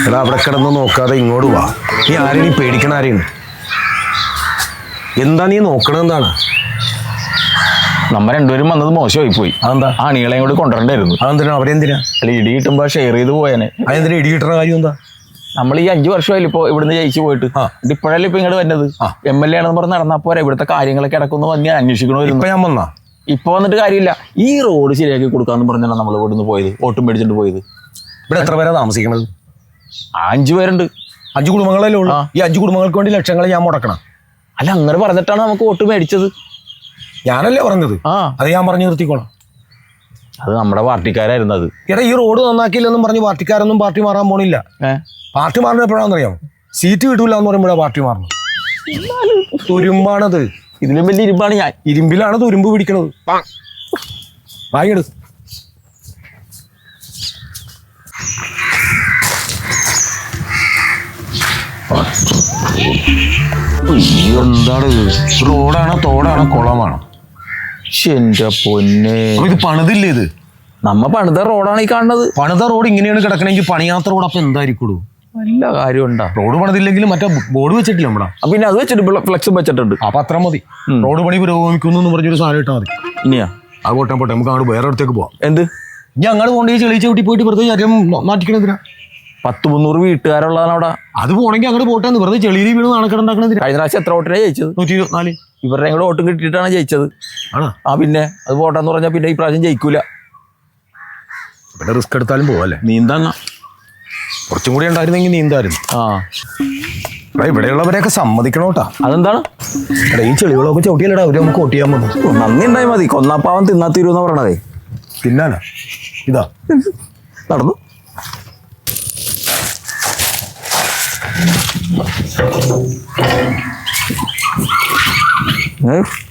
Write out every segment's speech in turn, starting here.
എടാ അവിടെ കിടന്ന് നോക്കാതെ ഇങ്ങോട്ട് വാ. നീ ആരെയും നീ പേടിക്കണ ആരെയാണ്? എന്താ നീ നോക്കണെന്താണ്? നമ്മ രണ്ടുപേരും വന്നത് മോശമായി പോയി. അതെന്താ? ആ നീളയും കൂടി കൊണ്ടുവരണ്ടായിരുന്നു. അതെന്തിനാ? അവരെന്തിനാ? അല്ല, ഇടി കിട്ടുമ്പോ ഷെയർ ചെയ്ത് പോയാനെ. അതെന്തിനാ ഇടി കിട്ടുന്ന കാര്യം എന്താ? നമ്മൾ ഈ 5 വർഷമായില്ല ഇപ്പൊ ഇവിടുന്ന് ജയിച്ചു പോയിട്ട്. ഇപ്പോഴല്ലേ ഇപ്പൊ ഇങ്ങോട്ട് വരുന്നത്. MLA ആണെന്ന് പറഞ്ഞ് നടന്നാ പോരാ, ഇവിടുത്തെ കാര്യങ്ങളൊക്കെ ഇടക്കൊന്ന് വന്ന് അന്വേഷിക്കണമായിരുന്നു. ഞാൻ വന്നാ ഇപ്പൊ വന്നിട്ട് കാര്യമില്ല. ഈ റോഡ് ശരിയാക്കി കൊടുക്കാന്ന് പറഞ്ഞാണ് നമ്മൾ ഇവിടുന്ന് പോയത്, വോട്ടും മേടിച്ചിട്ട് പോയത്. ഇവിടെ എത്ര പേരാ താമസിക്കണത്? 5 പേരുണ്ട്. 5 കുടുംബങ്ങളല്ലേ ഉള്ളൂ. ഈ 5 കുടുംബങ്ങൾക്ക് വേണ്ടി ലക്ഷങ്ങൾ ഞാൻ മുടക്കണം? അല്ല, അങ്ങനെ പറഞ്ഞിട്ടാണ് നമുക്ക് വോട്ട് മേടിച്ചത്. ഞാനല്ലേ പറഞ്ഞത്? അത് ഞാൻ പറഞ്ഞു നിർത്തിക്കോളാം. അത് നമ്മുടെ പാർട്ടിക്കാരായിരുന്നു. അത് എടാ, ഈ റോഡ് നന്നാക്കിയില്ലെന്നും പറഞ്ഞ് പാർട്ടിക്കാരൊന്നും പാർട്ടി മാറാൻ പോണില്ല. പാർട്ടി മാറുന്നത് എപ്പോഴാണെന്ന് അറിയാമോ? സീറ്റ് കിട്ടൂല എന്ന് പറയുമ്പോഴാണ് പാർട്ടി മാറണം. തുരുമ്പാണത്. ഇതിലും വലിയ ഇരുമ്പാണ് ഞാൻ. ഇരുമ്പിലാണ് തുരുമ്പ് പിടിക്കണത്. വാങ്ങിയെടു. എന്താണ്? റോഡാണോ തോടാണോ കുളമാണോ? എന്റെ പൊന്നെ, ഇത് പണിതില്ലേ? ഇത് നമ്മ പണിത റോഡാണ് ഈ കാണുന്നത്. പണിത റോഡ് ഇങ്ങനെയാണ് കിടക്കണമെങ്കിൽ പണിയാത്ത റോഡ് അപ്പൊ എന്തായിരിക്കുള്ളൂ? നല്ല കാര്യം ഉണ്ടാ. റോഡ് പണിതില്ലെങ്കിലും മറ്റേ ബോർഡ് വെച്ചിട്ടില്ല നമ്മളാ. പിന്നെ അത് വെച്ചിട്ട് ഫ്ലെക്സും വെച്ചിട്ടുണ്ട്. അപ്പൊ അത്ര മതി. റോഡ് പണി പുരോഗമിക്കുന്നു പറഞ്ഞൊരു സാധനം ഇട്ടാൽ മതി. ഇനിയാ അത് പോട്ടെ പോട്ടെ, നമുക്ക് അങ്ങോട്ട് വേറെ അടുത്തേക്ക് പോവാം. എന്ത്? ഞാൻ അങ്ങോട്ട് കൊണ്ട് ചെളി ചവിട്ടി പോയിട്ട് വെറുതെ കാര്യം മാറ്റിക്കണെന്തിനാ? 100-300 വീട്ടുകാരുള്ളതാണ് അവിടെ. അത് പോണെങ്കിൽ അങ്ങോട്ട് പോട്ടെ. വെറുതെ ചെളിയിൽ വീണ് നാണക്കിടണ്ടാക്കണെന്തിനാ? കഴിഞ്ഞ പ്രാവശ്യം എത്ര വോട്ടിനാണ് ജയിച്ചത്? 124. ഇവരുടെ കൂടെ വോട്ടും കിട്ടിയിട്ടാണ് ജയിച്ചത്. പിന്നെ അത് പോട്ടെന്ന് പറഞ്ഞാൽ പിന്നെ ഈ പ്രാവശ്യം ജയിക്കൂല. ഇവിടെ റിസ്ക് എടുത്താലും പോവല്ലേ? നീന്താങ്ങ കുറച്ചും കൂടി ഉണ്ടായിരുന്നെങ്കിൽ നീന്തായിരുന്നു. ഇവിടെയുള്ളവരെയൊക്കെ സമ്മതിക്കണോട്ടാ. അതെന്താണ്? എടാ, ഈ ചെളികളൊക്കെ ചവിട്ടിയല്ലടാ അവര് നമുക്ക് വോട്ട് ചെയ്യാൻ വന്നു. നന്ദി ഉണ്ടായി മതി. കൊന്നാപ്പാവൻ തിന്നാ തീരുമെന്ന് പറയണതേ. തിന്നാനാ? ഇതാ നടന്നു.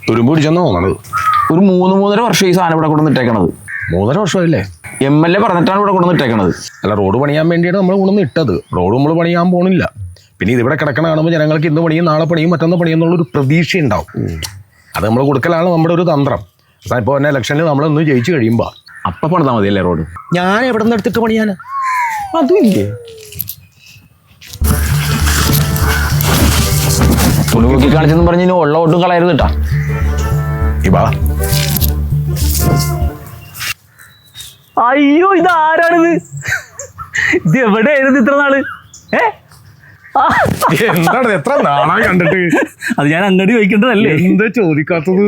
തുരുമ്പ് പിടിച്ചെന്ന് തോന്നണത്. ഒരു 3-3.5 വർഷം ഈ സാധനം ഇവിടെ കൊണ്ടുവന്നിട്ടേക്കണത്. 3.5 വർഷമല്ലേ? MLA പറഞ്ഞിട്ടാണ് ഇവിടെ കൊണ്ടുവന്നിട്ടേക്കണത്. അല്ല, റോഡ് പണിയാൻ വേണ്ടിയാണ് നമ്മൾ കൊണ്ടുവന്ന് ഇട്ടത്. റോഡ് നമ്മൾ പണിയാൻ പോണില്ല. പിന്നെ ഇതിവിടെ കിടക്കണ കാണുമ്പോൾ ജനങ്ങൾക്ക് ഇന്ന് പണിയും നാളെ പണിയും മറ്റൊന്ന് പണിയെന്നുള്ളൊരു പ്രതീക്ഷ ഉണ്ടാവും. അത് നമ്മൾ കൊടുക്കലാണ് നമ്മുടെ ഒരു തന്ത്രം. ഇപ്പോൾ തന്നെ ഇലക്ഷനിൽ നമ്മളൊന്ന് ജയിച്ചു കഴിയുമ്പോൾ അപ്പം പണിതാൽ മതിയല്ലേ റോഡ്? ഞാൻ എവിടെ നിന്ന് എടുത്തിട്ട് പണിയാനാ? അതും ഇല്ലേ? തുണി നോക്കി കാണിച്ചെന്ന് പറഞ്ഞ് ഇനി ഉള്ള ഒട്ടും കളയരുത് കേട്ടാ. അയ്യോ, ഇത് ആരാണിത്? ഇത് എവിടെയായിരുന്നു ഇത്ര നാള്? എന്താണ് എത്ര നാളായി കണ്ടിട്ട്? അത് ഞാൻ അങ്ങോട്ട് ചോദിക്കേണ്ടതല്ലേ? എന്താ ചോദിക്കാത്തത്?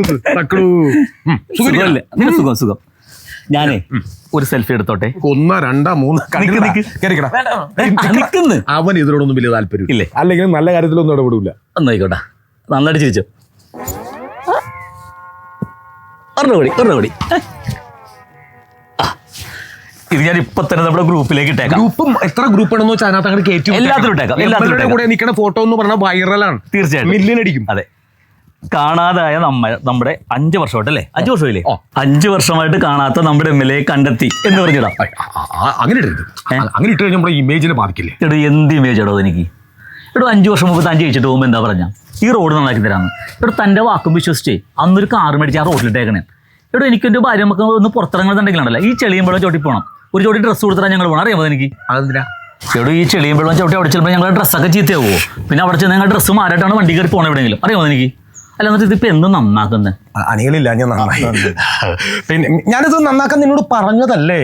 സുഖം സുഖം. ഞാനേ ഒരു സെൽഫി എടുത്തോട്ടെ. 1 2 3 അവൻ ഇതിനോടൊന്നും വലിയ താല്പര്യം ഇല്ലേ? അല്ലെങ്കിൽ നല്ല കാര്യത്തിലൊന്നും ഇടപെടില്ല. ഒന്നായിക്കോട്ടെ, നന്നായിട്ട് ചിരിച്ചോ. ഒരെണ്ണ കൂടി. ഇത് ഞാൻ ഇപ്പൊ തന്നെ നമ്മുടെ ഗ്രൂപ്പിലേക്ക് ഇട്ടേക്കാം. ഗ്രൂപ്പും എത്ര ഗ്രൂപ്പ് ആണെന്ന് വെച്ചാൽ അതിനകത്ത് അങ്ങോട്ട് കയറ്റി എല്ലാത്തിലും ഇട്ടേക്കാം. കൂടെ നിൽക്കുന്ന ഫോട്ടോ എന്ന് പറഞ്ഞാൽ വൈറലാണ്. തീർച്ചയായിട്ടും മില്യനടിക്കും. അതെ. കാണാതായ നമ്മുടെ 5 വർഷമായിട്ടല്ലേ? 5 വർഷമായില്ലേ? 5 വർഷമായിട്ട് കാണാത്ത നമ്മുടെ MLA കണ്ടെത്തി എന്ന് പറഞ്ഞിടാം. അങ്ങനെ ഇടരുത്. അങ്ങനെ ഇട്ട് കഴിഞ്ഞാൽ നമ്മുടെ ഇമേജിനെ ബാധിക്കില്ലേ? എടോ, എന്ത് ഇമേജ് ഇടോ എനിക്ക്? 5 വർഷം മുമ്പ് താൻ ജയിച്ചിട്ട് പോകുമ്പോൾ എന്താ പറഞ്ഞാൽ ഈ റോഡ് നന്നാക്കി തരാമെന്ന്. തൻ്റെ വാക്കും വിശ്വസിച്ചേ അന്നൊരു കാർ മേടിച്ച് ആ റോഡിലിട്ടേക്കണേ. എനിക്കെൻ്റെ ഭാര്യ നമുക്ക് ഒന്ന് പുറത്തിറങ്ങുന്നുണ്ടെങ്കിലാണല്ലോ ഈ ചെളിയുമ്പോഴും ചോട്ടി പോകണം. ഒരു ചോട്ടി ഡ്രസ്സ് കൊടുത്തിട്ടാൽ ഞങ്ങൾ പോകണം. അറിയാമോ എനിക്ക്? അതെന്തിനാ? ഈ ചെളിയുമ്പോഴും ചവിട്ടി അവിടെ ചെല്ലുമ്പോൾ ഞങ്ങളുടെ ഡ്രസ്സൊക്കെ ചീത്തയാവുമോ? പിന്നെ അവിടെ ചെന്ന് ഞങ്ങൾ ഡ്രസ്സ് മാറിയിട്ടാണ് വണ്ടി കയറി പോകണം എവിടെയെങ്കിലും. അറിയാമോ എനിക്ക്? അല്ല, എന്നിട്ട് ഇതിപ്പോൾ എന്തും നന്നാക്കുന്നത്? അണികളില്ല, ഞാൻ നന്നായി. പിന്നെ ഞാനിത് നന്നാക്കാൻ നിന്നോട് പറഞ്ഞതല്ലേ?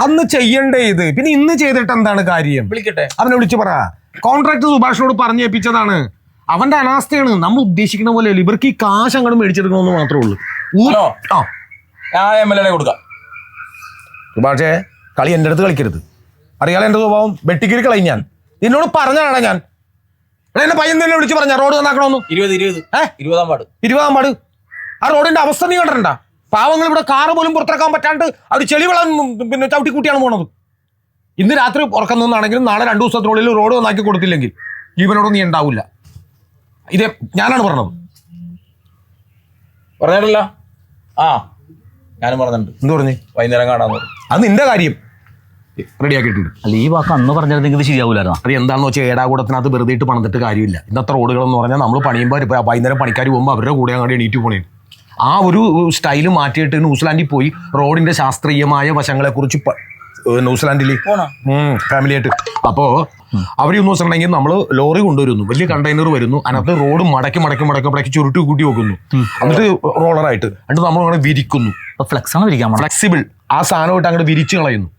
അന്ന് ചെയ്യണ്ടേ ഇത്? പിന്നെ ഇന്ന് ചെയ്തിട്ട് എന്താണ് കാര്യം? വിളിക്കട്ടെ, അവനെ വിളിച്ചു പറ. കോൺട്രാക്ട് സുഭാഷിനോട് പറഞ്ഞേൽപ്പിച്ചതാണ്. അവന്റെ അനാസ്ഥയാണ്. നമ്മൾ ഉദ്ദേശിക്കുന്ന പോലെ ഇവർക്ക് ഈ കാശ് അങ്ങോട്ട് മേടിച്ചെടുക്കണമെന്ന് മാത്രമേ ഉള്ളൂ. സുഭാഷേ, കളി എൻ്റെ അടുത്ത് കളിക്കരുത്. അറിയാലോ എൻ്റെ സ്വഭാവം. വെട്ടിക്കരി കളയും ഞാൻ. നിന്നോട് പറഞ്ഞാണ് ഞാൻ. എന്നെ പയ്യൻ തന്നെ വിളിച്ച് പറഞ്ഞ റോഡ് നന്നാക്കണമെന്ന്. 20-20 വാർഡ്. ആ റോഡിന്റെ അവസ്ഥ നീ കണ്ടിട്ടുണ്ടാ? പാവങ്ങൾ ഇവിടെ കാറ് പോലും പുറത്തിറക്കാൻ പറ്റാണ്ട് അവർ ചെളിവെള്ളം പിന്നെ ചവിട്ടിക്കൂട്ടിയാണ് പോണത്. ഇന്ന് രാത്രി ഉറക്കം നിന്നാണെങ്കിലും നാളെ 2 ദിവസത്തിനുള്ളിൽ റോഡ് നന്നാക്കി കൊടുത്തില്ലെങ്കിൽ ജീവനോട് നീ ഉണ്ടാവില്ല. ഇതേ ഞാനാണ് പറഞ്ഞത്. പറഞ്ഞിട്ടില്ല. ഞാനും പറഞ്ഞിട്ടുണ്ട്. എന്ത് പറഞ്ഞു? വൈകുന്നേരം കാണാന്ന്. അത് നിന്റെ കാര്യം. റെഡിയാക്കിയിട്ടുണ്ട്. അല്ല, ഈ വാക്ക് അന്ന് പറഞ്ഞിരുന്നെങ്കിൽ ഇത് ശരിയാവൂലായിരുന്നു. അത് എന്താണെന്ന് വെച്ചാൽ ഏടാകൂടത്തിനകത്ത് വെറുതെ ഇട്ട് പണിതിട്ട് കാര്യമില്ല. ഇന്നത്തെ റോഡുകൾ എന്ന് പറഞ്ഞാൽ നമ്മൾ പണിയുമ്പോൾ വൈകുന്നേരം പണിക്കാർ പോകുമ്പോൾ അവരുടെ കൂടെ അങ്ങോട്ട് എണീറ്റ് പോണേ. ആ ഒരു സ്റ്റൈല് മാറ്റിയിട്ട് ന്യൂസിലാൻഡിൽ പോയി റോഡിന്റെ ശാസ്ത്രീയമായ വശങ്ങളെക്കുറിച്ച് ന്യൂസിലാൻഡിൽ ഫാമിലി ആയിട്ട്. അപ്പോ അവർ എന്ന് വെച്ചിട്ടുണ്ടെങ്കിൽ നമ്മള് ലോറി കൊണ്ടുവരുന്നു, വലിയ കണ്ടെയ്നർ വരുന്നു, അതിനകത്ത് റോഡ് മടക്കി ചുരുട്ടി കൂട്ടി വെക്കുന്നു, എന്നിട്ട് റോളറായിട്ട് എന്നിട്ട് നമ്മൾ അങ്ങനെ വിരിക്കുന്നു. ഫ്ലെക്സിബിൾ ആ സാധനമായിട്ട് അങ്ങോട്ട് വിരിച്ചു കളയുന്നു.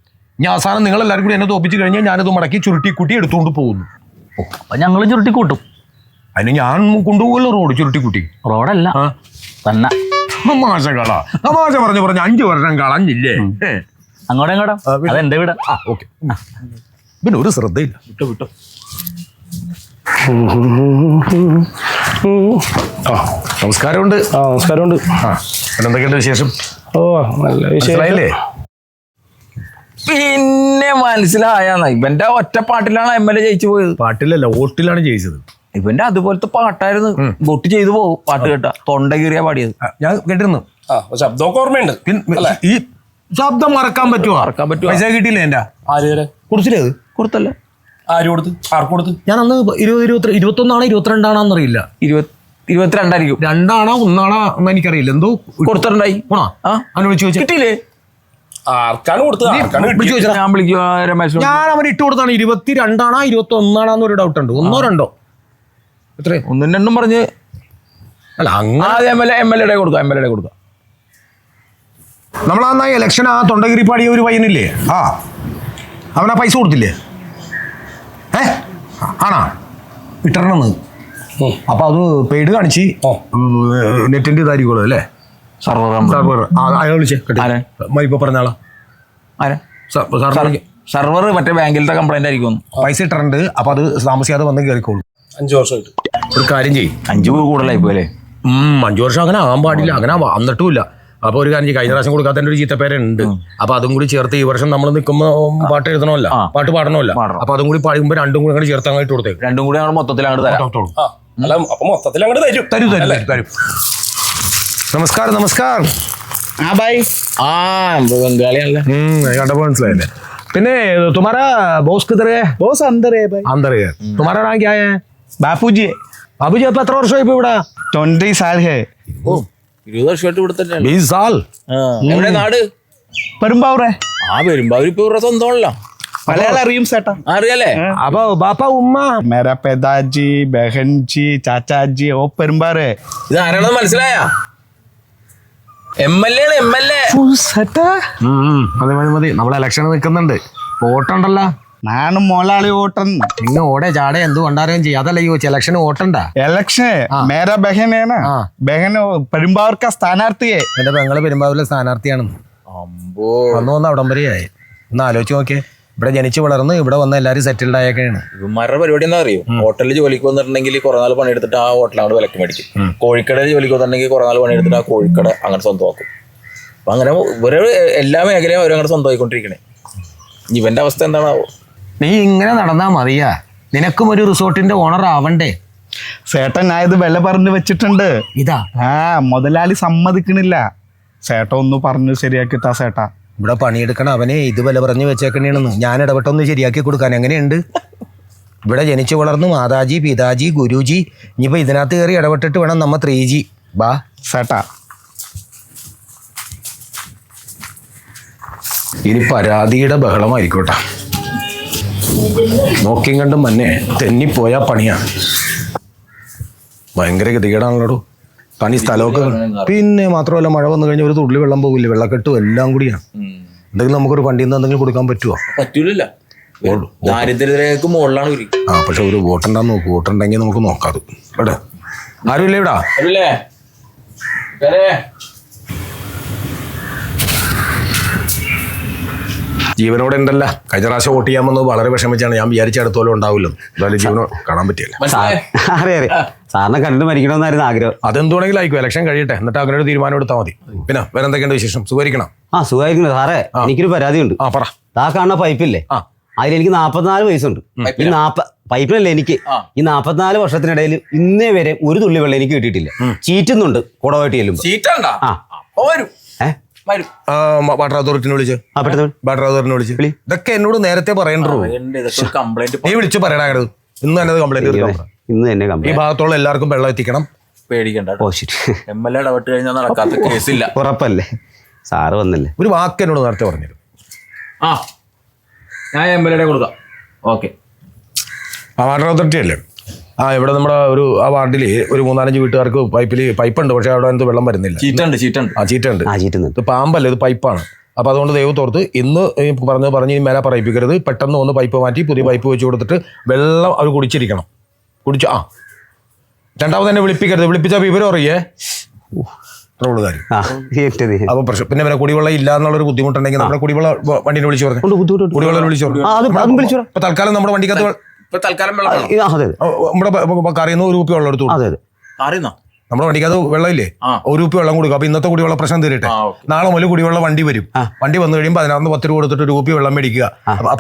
ഞാൻ ആ സാധനം നിങ്ങൾ എല്ലാവരും കൂടി എന്നെ തോപ്പിച്ച് കഴിഞ്ഞാൽ ഞാനത് മടക്കി ചുരുട്ടി കൂട്ടി എടുത്തുകൊണ്ട് പോകുന്നു. ഞങ്ങൾ ചുരുട്ടി കൂട്ടും. അതിന് ഞാൻ കൊണ്ടുപോകുമല്ലോ റോഡ് ചുരുട്ടി കൂട്ടി. റോഡല്ല തന്നെ തമാശ പറഞ്ഞു 5 വർഷം കളഞ്ഞില്ലേ? അങ്ങോട്ടും ഇങ്ങോട്ടും അതെന്റെ വീട്. ഓക്കെ, പിന്നെ ഒരു ശ്രദ്ധയില്ല. വിട്ടോ നമസ്കാരമുണ്ട്. നമസ്കാരമുണ്ട്. എന്തൊക്കെയുണ്ട് വിശേഷം? ഓ നല്ല മനസ്സിലായില്ലേ? പിന്നെ മനസ്സിലായെന്ന ഇവന്റെ ഒറ്റപ്പാട്ടിലാണ് MLA ജയിച്ചു പോയത്. പാട്ടിലല്ല, വോട്ടിലാണ് ജയിച്ചത്. ഇവന്റെ അതുപോലത്തെ പാട്ടായിരുന്നു. വോട്ട് ചെയ്തു പോകും പാട്ട് കേട്ടാ, തൊണ്ട കീറിയാ പാടിയത്. ഞാൻ കേട്ടിരുന്നു. ശബ്ദമൊക്കെ ഓർമ്മയുണ്ട്. ഈ ശബ്ദം മറക്കാൻ പറ്റുമോ? പൈസ കിട്ടിയില്ലേ? എന്റെ ആര് കൊടുത്തില്ലേ? അത് കൊടുത്തല്ല. ആര് കൊടുത്ത്? ആർക്ക് കൊടുത്ത്? ഞാൻ അന്ന് 21 22 അറിയില്ല. 22 2 1 എന്ന് എനിക്കറിയില്ല. എന്തോ കൊടുത്തിട്ടുണ്ടായി. അവനെ വിളിച്ചു ചോദിച്ചു. കിട്ടിയില്ലേ? ആർക്കാണ് കൊടുത്തത്? വിളിച്ചു ചോദിച്ചാ ഞാൻ വിളിക്കുക രമേശ്. ഞാൻ അവന് ഇട്ട് കൊടുത്താണ്. 22 21 ഒരു ഡൗട്ട് ഉണ്ട്. 1 2 എത്ര 1 2 പറഞ്ഞ് അല്ല അങ്ങനെ MLA കൊടുക്കാം. നമ്മളാ ഇലക്ഷൻ ആ തൊണ്ടഗിരി പാടിയ ഒരു പയ്യനില്ലേ, അവനാ പൈസ കൊടുത്തില്ലേ? ആണാ ഇട്ടണമെന്ന്. അപ്പൊ അത് പെയ്ഡ് കാണിച്ച് നെറ്റിന്റെ ഇതായിരിക്കുമല്ലോ അല്ലേ? സർവർ അയാൾ വിളിച്ചേ ഇപ്പൊ പറഞ്ഞാളാ സർവർ മറ്റേ ബാങ്കിലത്തെ കംപ്ലൈന്റ് ആയിരിക്കും. പൈസ ഇട്ടിട്ടുണ്ട്. അപ്പൊ അത് താമസിയാതെ വന്ന് കയറിക്കോളൂ. 5 വർഷമായിട്ട്. ഒരു കാര്യം ചെയ്യും. 5 കൂടുതലായി പോലെ. 5 വർഷം അങ്ങനെ ആകാൻ പാടില്ല. അങ്ങനെ വന്നിട്ടുമില്ല. അപ്പൊ ഒരു കാര്യം ചെയ്യും, കഴിഞ്ഞ പ്രാവശ്യം കൊടുക്കാത്തതിന്റെ ഒരു ചീത്തപ്പേരുണ്ട്. അപ്പൊ അതും കൂടി ചേർത്ത് ഈ വർഷം നമ്മൾ നിൽക്കുമ്പോൾ പാട്ട് എഴുതണമല്ല, പാട്ട് പാടണമല്ല. അപ്പൊ അതും കൂടി പാടുമ്പോൾ 2 കൂടി അങ്ങോട്ട് ചേർത്ത് അങ്ങോട്ട് കൊടുത്തേക്കും. 2 കൂടി ഞങ്ങൾ മൊത്തത്തിൽ അങ്ങോട്ട് തരാം. അല്ല അപ്പൊ മൊത്തത്തിൽ അങ്ങോട്ട് തരും. നമസ്കാരം. ബംഗാളിയാണല്ലേ. കണ്ടപ്പോ മനസ്സിലായില്ലേ? പിന്നെ തുമാരാ ബോസ് കിതറേ? ബോസ് അന്തർ ഹേ ഭായ്. അന്തർ ഹേ. തുമാരാ നാം ക്യാ ഹേ? ബാപ്പുജി. ബാബുജി അപ്പൊ എത്ര വർഷമായി ഇപ്പൊ ഇവിടെ? 20 സാൽ ഹേ. 20 വർഷമായിട്ട് ഇവിടെ തന്നെയാണ്. 20 സാൽ. എവിടെ നാട്? പെരുമ്പാവൂർ. പെരുമ്പാവൂർ ഇപ്പൊ ഇവരുടെ സ്വന്തമാണല്ലോ. മലയാളം അറിയും ചേട്ടാ? അറിയാലേ? അപ്പൊ ബാപ്പ ഉമ്മ? മേരാ പിതാജി, ബഹൻജി, ചാച്ചാജി ഓ പെരുമ്പാവൂർ. ഇത് ആരാണെന്ന് മനസ്സിലായ? MLA ആണ്. മതി. നമ്മൾ ഇലക്ഷൻ നിൽക്കുന്നുണ്ട്. വോട്ടുണ്ടല്ലോ. നാനും മോലാളി വോട്ടൻ. നിങ്ങൾ ഓടെ ചാടെ എന്ത് കൊണ്ടാരും ചെയ്യും. അതല്ല ചോദിച്ചു, ഇലക്ഷൻ വോട്ടണ്ട. ഇലക്ഷൻ മേരാ ബഹൻ ഹേ നാ. ബഹൻ പെരുമ്പാവൂർ കാ സ്ഥാനാർത്ഥി ഹേ. എന്റെ പെങ്ങള് പെരുമ്പാവൂരിലെ സ്ഥാനാർത്ഥിയാണെന്ന്. വന്ന് അവിടം വരെയായി. ഒന്ന് ആലോചിച്ച് നോക്കിയേ. ഇവിടെ ജനിച്ചു വളർന്ന് ഇവിടെ വന്ന എല്ലാവരും സെറ്റിൽഡ് ആയൊക്കെയാണ്. ഇവന്മാരുടെ പരിപാടി എന്താ അറിയോ? ഹോട്ടലിൽ ജോലിക്ക് വന്നിട്ടുണ്ടെങ്കിൽ കുറെ നാൾ പണിയെടുത്തിട്ട് ആ ഹോട്ടലാണ് വിലക്ക് മേടിക്കും. കോഴിക്കടയിൽ ജോലിക്ക് വന്നിട്ടുണ്ടെങ്കിൽ കുറെ നാൾ പണിയെടുത്തിട്ട് ആ കോഴിക്കട അങ്ങനെ സ്വന്തമാക്കും. അപ്പൊ അങ്ങനെ ഇവരെ എല്ലാ മേഖലയും അവരങ്ങനെ സ്വന്തമായിക്കൊണ്ടിരിക്കണേ. ഇവന്റെ അവസ്ഥ എന്താണാവോ? നീ ഇങ്ങനെ നടന്നാ മതിയാ? നിനക്കും ഒരു റിസോർട്ടിന്റെ ഓണർ ആവണ്ടേ? ചേട്ടൻ ഞാൻ ഇത് വില പറഞ്ഞു വെച്ചിട്ടുണ്ട്. ഇതാ മുതലാളി സമ്മതിക്കണില്ല. ചേട്ടൻ ഒന്ന് പറഞ്ഞു ശരിയാക്കിട്ടാ ചേട്ടാ. ഇവിടെ പണിയെടുക്കണ അവനെ ഇത് വില പറഞ്ഞു വെച്ചേക്കണേണെന്ന് ഞാൻ ഇടപെട്ടൊന്ന് ശരിയാക്കി കൊടുക്കാൻ. എങ്ങനെയുണ്ട്? ഇവിടെ ജനിച്ചു വളർന്നു മാതാജി പിതാജി ഗുരുജി. ഇനിയിപ്പോ ഇതിനകത്ത് കയറി ഇടപെട്ടിട്ട് വേണം നമ്മ 3G. ബാ ചേട്ടാ. ഇനി പരാതിയുടെ ബഹളമായിരിക്കോട്ടെ. നോക്കിയും കണ്ടും മന്നെ തെന്നിപ്പോയാ പണിയാണ്. ഭയങ്കര ഗതികേടാണല്ലോ പണി സ്ഥലമൊക്കെ. പിന്നെ മാത്രമല്ല മഴ വന്നു കഴിഞ്ഞാൽ ഒരു തുള്ളി വെള്ളം പോകില്ല. വെള്ളക്കെട്ടും എല്ലാം കൂടിയാണ്. എന്തെങ്കിലും നമുക്കൊരു വണ്ടിയിൽ നിന്ന് എന്തെങ്കിലും കൊടുക്കാൻ പറ്റുമോ? പറ്റൂല. ദാരിദ്ര്യത്തിലേക്ക് മുകളിലാണ്. പക്ഷെ ഒരു വോട്ടുണ്ടാന്ന് നോക്കൂ. വോട്ടുണ്ടെങ്കിൽ നമുക്ക് നോക്കാം. അത് ഇവിടെ ആരും ഇല്ല. ഇവിടെ ജീവനോടെ ഉണ്ടല്ല. കഴിഞ്ഞ പ്രാവശ്യം വോട്ട് ചെയ്യാമെന്ന് വളരെ വിഷമിച്ചാണ്. ഞാൻ വിചാരിച്ച അടുത്തോളം ഉണ്ടാവില്ലോ. എന്തായാലും ജീവനോ കാണാൻ പറ്റിയല്ല. സാറിനെ കണ്ടു മരിക്കണമെന്നായിരുന്നു ആഗ്രഹം. അതെന്തുണെങ്കിലും ആയിക്കോ. ഇലക്ഷൻ കഴിയട്ടെ, എന്നിട്ട് അങ്ങനെ ഒരു തീരുമാനം എടുത്താൽ മതി. പിന്നെ വേറെ എന്തൊക്കെയുണ്ട് വിശേഷം? സുഖമായിരിക്കണം? സുഖമായിരിക്കണം സാറേ. എനിക്കൊരു പരാതിയുണ്ട്. പറ. താ കാണുന്ന പൈപ്പില്ലേ, അതിലെനിക്ക് 44 വയസ്സുണ്ട്. ഈ പൈപ്പിനല്ലേ എനിക്ക് ഈ 44 വർഷത്തിനിടയിൽ ഇന്നേ വരെ ഒരു തുള്ളി വെള്ളം എനിക്ക് കിട്ടിയിട്ടില്ല. ചീറ്റുന്നുണ്ട് കുടവായിട്ട് ചെല്ലുമ്പോ. വാട്ടർ അതോറിറ്റിനെ വിളിച്ച് ഇതൊക്കെ എന്നോട് നേരത്തെ പറയണ്ടോ? നീ വിളിച്ചു പറയണത് ഇന്ന് തന്നെ കംപ്ലൈന്റ്. ഇന്ന് തന്നെ ഈ ഭാഗത്തുള്ള എല്ലാവർക്കും വെള്ളം എത്തിക്കണം. പേടിക്കണ്ട. MLA ഇടപെട്ട് കഴിഞ്ഞാൽ നടക്കാത്ത കേസില്ല. ഉറപ്പല്ലേ? സാറ് വന്നല്ലേ? ഒരു വാക്ക് എന്നോട് നേരത്തെ പറഞ്ഞിരുന്നു. ഞാൻ MLA കൊടുക്കാം. ഓക്കെ. ആ വാട്ടർ അതോറിറ്റി അല്ലേ? ആ ഇവിടെ നമ്മുടെ ആ വാർഡിൽ ഒരു 3-4 വീട്ടുകാർക്ക് പൈപ്പുണ്ട്, പക്ഷെ അവിടെ എന്ത് വെള്ളം വരുന്നില്ല. ചീറ്റുണ്ട്. ആ ചീറ്റുണ്ട്. ഇത് പാമ്പല്ല, ഇത് പൈപ്പാണ്. അപ്പോൾ അതുകൊണ്ട് ദൈവത്തോർത്ത് ഇന്ന് പറഞ്ഞ് ഈ മേല പറയിപ്പിക്കരുത്. പെട്ടെന്ന് ഒന്ന് പൈപ്പ് മാറ്റി പുതിയ പൈപ്പ് വെച്ച് കൊടുത്തിട്ട് വെള്ളം അവർ കുടിച്ചിരിക്കണം. രണ്ടാമത് തന്നെ വിളിപ്പിക്കരുത്. വിളിപ്പിച്ചാൽ വിവരം അറിയേ റോഡുകാർ. അപ്പോൾ പ്രശ്നം. പിന്നെ കുടിവെള്ളം ഇല്ല എന്നുള്ളൊരു ബുദ്ധിമുട്ടുണ്ടെങ്കിൽ നമ്മുടെ കുടിവെള്ള വണ്ടിനെ വിളിച്ചു പറഞ്ഞു. കുടിവെള്ളം വിളിച്ചു പറഞ്ഞു. ഇപ്പൊ തൽക്കാലം നമ്മുടെ വണ്ടിക്കകത്ത് നമ്മുടെ കറിയുന്ന 1 രൂപ വെള്ളം എടുത്തു. നമ്മുടെ വണ്ടിക്കകത്ത് വെള്ളമില്ലേ, 1 രൂപ വെള്ളം കൊടുക്കും. അപ്പൊ ഇന്നത്തെ കുടിവെള്ള പ്രശ്നം തീരട്ടെ. നാളെ മുതൽ കുടിവെള്ള വണ്ടി വരും. വണ്ടി വന്നു കഴിയുമ്പോൾ അതിനകത്ത് 10 രൂപ കൊടുത്തിട്ട് 1 രൂപ വെള്ളം മേടിക്കുക.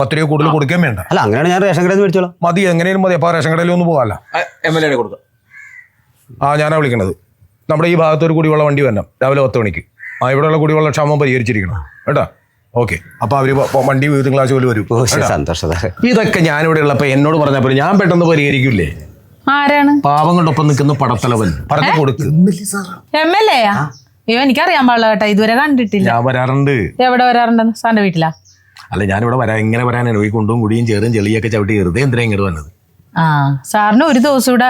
10 രൂപ കൂടുതൽ കൊടുക്കാൻ വേണ്ട. അല്ല, അങ്ങനെയാണ് ഞാൻ റേഷൻ കടയിൽ മേടിച്ചോളാം. മതി, എങ്ങനെയും മതി. അപ്പൊ റേഷൻ കടയിൽ ഒന്ന് പോകാമല്ലോ. MLA കൊടുക്കാം. ഞാനാ വിളിക്കണത്. നമ്മുടെ ഈ ഭാഗത്ത് ഒരു കുടിവെള്ള വണ്ടി വരണം രാവിലെ 10 മണിക്ക്. ഇവിടെയുള്ള കുടിവെള്ള ക്ഷാമം പരിഹരിച്ചിരിക്കണം കേട്ടോ. ഓക്കെ. അപ്പൊ അവര് വണ്ടി തിങ്കളാഴ്ച പോലും വരും. സന്തോഷം. ഇതൊക്കെ ഞാനിവിടെ ഉള്ളപ്പോ എന്നോട് പറഞ്ഞപ്പോൾ ഞാൻ പെട്ടെന്ന് പരിഹരിക്കില്ലേ? ആരാണ് പാവങ്ങളൊപ്പം നിൽക്കുന്ന പടത്തലവൻ? പറഞ്ഞു കൊടുക്ക്. MLA യാ? അയ്യോ, എനിക്കറിയാൻ പാടില്ല കേട്ടോ, ഇതുവരെ കണ്ടിട്ടില്ല. ഞാൻ വരാറുണ്ട്. എവിടെ വരാറുണ്ടെന്ന്? സാറിന്റെ വീട്ടിലാ? അല്ല, ഞാനിവിടെ ഇങ്ങനെ വരാനാണ്. ഈ കുണ്ടും കുടിയും ചേറും ചെളിയൊക്കെ ചവിട്ടി കയറുത്. എന്തിനാ ഇങ്ങോട്ട് വന്നത്? സാറിന് ഒരു ദിവസം ഇവിടെ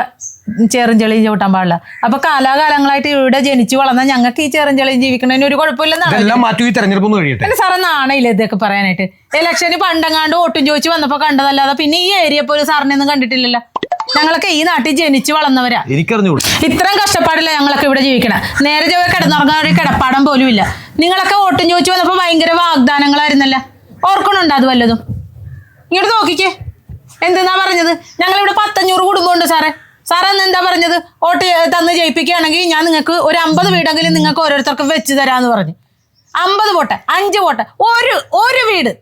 ചേറും ചെളിയും ചവിട്ടാൻ പാടില്ല. അപ്പൊ കാലാകാലങ്ങളായിട്ട് ഇവിടെ ജനിച്ചു വളർന്ന ഞങ്ങൾക്ക് ഈ ചേറും ചെളിയും ജീവിക്കണതിന് ഒരു കുഴപ്പമില്ലെന്നാണ്. മാറ്റി ഈ തെരഞ്ഞെടുപ്പ് കഴിയട്ടെ. പിന്നെ സാറെ നാണയില്ല ഇതൊക്കെ പറയാനായിട്ട്. ഇലക്ഷന് പണ്ടെങ്ങാണ്ട് വോട്ടും ചോദിച്ചു വന്നപ്പോ കണ്ടതല്ലാതെ പിന്നെ ഈ ഏരിയ പോലും സാറിനൊന്നും കണ്ടിട്ടില്ലല്ലോ. ഞങ്ങളൊക്കെ ഈ നാട്ടിൽ ജനിച്ചു വളർന്നവരാ. എനിക്കറിഞ്ഞൂടെ ഇത്രയും കഷ്ടപ്പാടില്ല ഞങ്ങളൊക്കെ ഇവിടെ ജീവിക്കണം. നേരെ ചൊവ്വ കിടന്നുറങ്ങാൻ ഒരു കിടപ്പാടം പോലും ഇല്ല. നിങ്ങളൊക്കെ വോട്ടും ചോദിച്ചു വന്നപ്പോ ഭയങ്കര വാഗ്ദാനങ്ങളായിരുന്നല്ല. ഓർക്കണുണ്ടോ അത് വല്ലതും? ഇങ്ങോട്ട് നോക്കിക്കേ, എന്തെന്നാ പറഞ്ഞത്? ഞങ്ങളിവിടെ 500 കുടുംബമുണ്ട് സാറേ. സാറേ എന്താ പറഞ്ഞത്? വോട്ട് തന്ന് ജയിപ്പിക്കുകയാണെങ്കിൽ ഞാൻ നിങ്ങൾക്ക് ഒരു 50 വീടെങ്കിലും നിങ്ങൾക്ക് ഓരോരുത്തർക്ക് വെച്ച് തരാന്ന് പറഞ്ഞു. 50 പോട്ടെ, 5 പോട്ടെ, ഒരു വീട്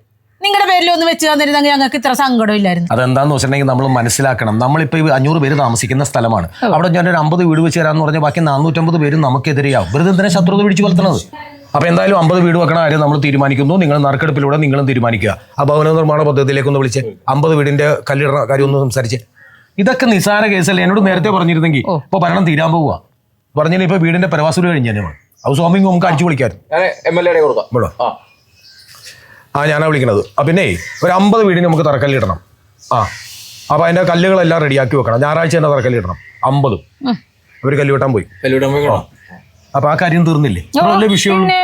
നിങ്ങളുടെ പേരിൽ ഒന്ന് വെച്ച് തന്നിരുന്നെങ്കിൽ ഞങ്ങൾക്ക് ഇത്ര സങ്കടം ഇല്ലായിരുന്നു. അതെന്താന്ന് വെച്ചിട്ടുണ്ടെങ്കിൽ നമ്മൾ മനസ്സിലാക്കണം. നമ്മളിപ്പോൾ 500 പേര് താമസിക്കുന്ന സ്ഥലമാണ്. അവിടെ ഞാനൊരു 50 വീട് വെച്ച് തരാമെന്ന് പറഞ്ഞാൽ ബാക്കി 450 പേരും നമുക്കെതിരെയാവും. വെറുതെ എന്തിനാ ശത്രുത പിടിച്ച് വളർത്തുന്നത്? അപ്പോൾ എന്തായാലും 50 വീട് വെക്കണ കാര്യം നമ്മൾ തീരുമാനിക്കുന്നു. നിങ്ങൾ നറുക്കെടുപ്പിലൂടെ നിങ്ങളും തീരുമാനിക്കുക. ആ ഭവന നിർമ്മാണ പദ്ധതിയിലേക്ക് ഒന്ന് വിളിച്ച് 50 വീടിന്റെ കല്ലിടണ കാര്യം ഒന്ന് സംസാരിച്ച്. ഇതൊക്കെ നിസ്സാര കേസല്ലേ? എന്നോട് നേരത്തെ പറഞ്ഞിരുന്നെങ്കിൽ ഇപ്പോൾ ഭരണം തീരാൻ പോവുക. പറഞ്ഞാൽ ഇപ്പോൾ വീടിന്റെ പ്രവാസൂര് കഴിഞ്ഞാൽ ഹൗസ് വാമിംഗ് നമുക്ക് അടിച്ചു വിളിക്കാറ്. ഞാനാ വിളിക്കണത്. പിന്നെ ഒരു 50 വീടിന് നമുക്ക് തറക്കല്ലിടണം. അപ്പൊ അതിന്റെ കല്ലുകളെല്ലാം റെഡിയാക്കി വെക്കണം. ഞായറാഴ്ച തന്നെ തറക്കല്ലിടണം. 50 അവര് കല്ല് വെട്ടാൻ പോയി. അപ്പൊ ആ കാര്യം തീർന്നില്ലേ? വലിയ വിഷയമുള്ളൂ.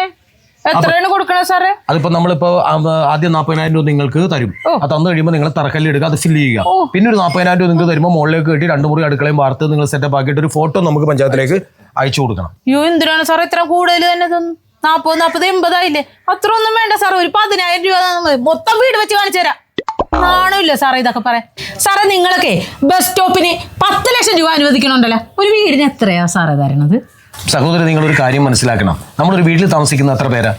എത്രയാണ് കൊടുക്കണത് സാറേ? അതിപ്പോ നമ്മളിപ്പോ ആദ്യം 40,000 രൂപ നിങ്ങൾക്ക് തരും. അത് തന്നു കഴിയുമ്പോൾ നിങ്ങൾ തറക്കല്ല് എടുക്കുക, അത് ഫില്ല് ചെയ്യുക. പിന്നെ ഒരു 40,000 രൂപ നിങ്ങൾക്ക് തരുമ്പോൾ മുകളിലേക്ക് കെട്ടി 2 മുറി അടുക്കളയും വാർത്ത് നിങ്ങൾ സെറ്റപ്പ് ആക്കിയിട്ട് ഒരു ഫോട്ടോ നമുക്ക് പഞ്ചായത്തിലേക്ക് അയച്ചു കൊടുക്കണം. എന്തിനാണ് സാറേ ഇത്ര കൂടുതൽ തന്നെ? 40, 80 ആയില്ലേ? അത്ര ഒന്നും വേണ്ട സാറേ. ഒരു 10,000 രൂപ മൊത്തം വീട് വെച്ച് കാണിച്ചു തരാം. ആണില്ല സാറേ ഇതൊക്കെ പറയാൻ. സാറേ നിങ്ങളൊക്കെ ബസ് സ്റ്റോപ്പിന് 10 ലക്ഷം രൂപ അനുവദിക്കണുണ്ടല്ലോ. ഒരു വീടിന് എത്രയാ സാറേ തരണത്? സഹോദരൻ, നിങ്ങളൊരു കാര്യം മനസ്സിലാക്കണം. നമ്മളൊരു വീട്ടിൽ താമസിക്കുന്ന എത്ര പേരാ?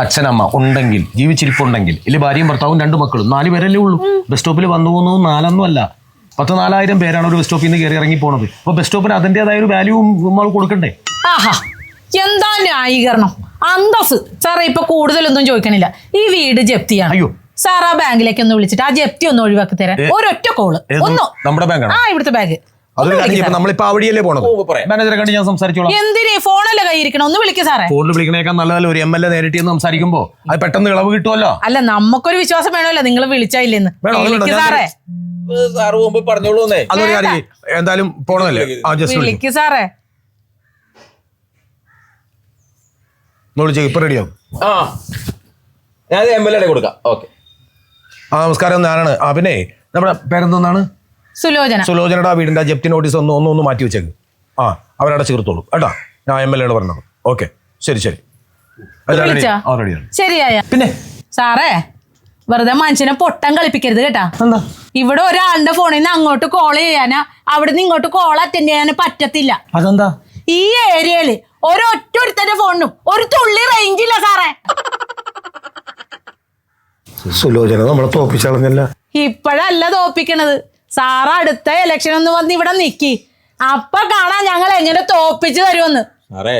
അച്ഛനമ്മ ഉണ്ടെങ്കിൽ, ജീവിച്ചിരിപ്പുണ്ടെങ്കിൽ, ഇല്ല ഭാര്യയും ഭർത്താവും 2 മക്കളും, 4 പേരല്ലേ ഉള്ളൂ. ബസ് സ്റ്റോപ്പിൽ വന്നു പോകുന്നത് 4 അല്ല, 10,000-4,000 പേരാണ് ഒരു ബസ് സ്റ്റോപ്പിൽ നിന്ന് കയറി ഇറങ്ങി പോണത്. അപ്പൊ ബസ് സ്റ്റോപ്പിന് അതിൻ്റെതായ ഒരു വാല്യൂ നമ്മൾ കൊടുക്കണ്ടേ? ആഹാ, എന്താ ന്യായീകരണം, അന്തസ് സാറേ. ഇപ്പൊ കൂടുതലൊന്നും ചോദിക്കണില്ല. ഈ വീട് ജപ്തിയാണ്. അയ്യോ സാർ, ആ ബാങ്കിലേക്ക് ഒന്ന് വിളിച്ചിട്ട് ആ ജപ്തി ഒന്ന് ഒഴിവാക്കി തരാൻ ഒരൊറ്റ കോള്. നമ്മുടെ ബാങ്കാണ്? ഇവിടുത്തെ ബാങ്ക്. നമ്മളിപ്പോ അവിടെയല്ലേ പോണത്. മാനേജറെ കണ്ട് ഞാൻ സംസാരിച്ചോളാം. എന്തിനേ ഫോണല്ലേ കയ്യിരിക്കണം? ഒന്ന് വിളിക്കുക സാറേ. ഫോണിൽ വിളിക്കണേക്കാൾ നല്ലതല്ല ഒരു MLA നേരിട്ട് സംസാരിക്കുമ്പോ അത് പെട്ടെന്ന് ഇളവ് കിട്ടുമല്ലോ. അല്ല, നമുക്കൊരു വിശ്വാസം വേണമല്ലോ നിങ്ങൾ വിളിച്ചായില്ലെന്ന്. സാറേ പറഞ്ഞോളൂ. അതൊരു കാര്യം, എന്തായാലും പോണതല്ലേ, വിളിക്ക് സാറേ. ഇപ്പൊ റെഡിയാവും. ഞാൻ MLA കൊടുക്കാം. ഓക്കെ. നമസ്കാരം, ഞാനാണ്. പിന്നെ നമ്മുടെ പേരെന്താണ്? സുലോചനയുടെ ആ വീടിന്റെ ജപ്തി നോട്ടീസ് ഒന്ന് മാറ്റി വെച്ചേക്ക്. അവരവിടെ ചേർത്തോളൂ കേട്ടോ. ഞാൻ MLA പറഞ്ഞത്. ഓക്കെ, ശരി. ശരിയായ പിന്നെ സാറേ, വെറുതെ മനുഷ്യനെ പൊട്ടം കളിപ്പിക്കരുത് കേട്ടാ. എന്താ ഇവിടെ ഒരാളുടെ ഫോണിൽ നിന്ന് അങ്ങോട്ട് കോൾ ചെയ്യാനാ, അവിടെ നിന്ന് ഇങ്ങോട്ട് കോൾ അറ്റൻഡ് ചെയ്യാൻ പറ്റത്തില്ല. അതെന്താ? ഈ ഏരിയയില് ഒരൊറ്റൊരുത്തന്റെ ഫോണിനും ഒരു തുള്ളി റേഞ്ച് ഇല്ല സാറേ. സുലോചന നമ്മളെ തോപ്പിച്ചളഞ്ഞല്ല. ഇപ്പഴല്ല തോപ്പിക്കണത് സാറ. അടുത്ത ഇലക്ഷൻ ഒന്ന് വന്ന് ഇവിടെ നിക്കി, അപ്പൊ കാണാൻ ഞങ്ങൾ എങ്ങനെ തോപ്പിച്ചു തരുമെന്ന്. സാറേ,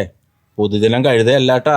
പൊതുജനം കഴുതയല്ലാട്ടാ.